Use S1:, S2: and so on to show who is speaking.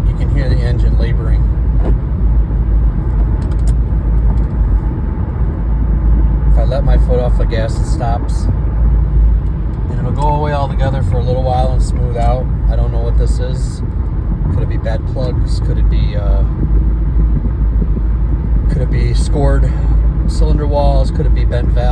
S1: You can hear the engine laboring. If I let my foot off the gas, it stops. And it'll go away altogether for a little while and smooth out. I don't know what this is. Could it be bad plugs? Could it be scored cylinder walls? Could it be bent valves?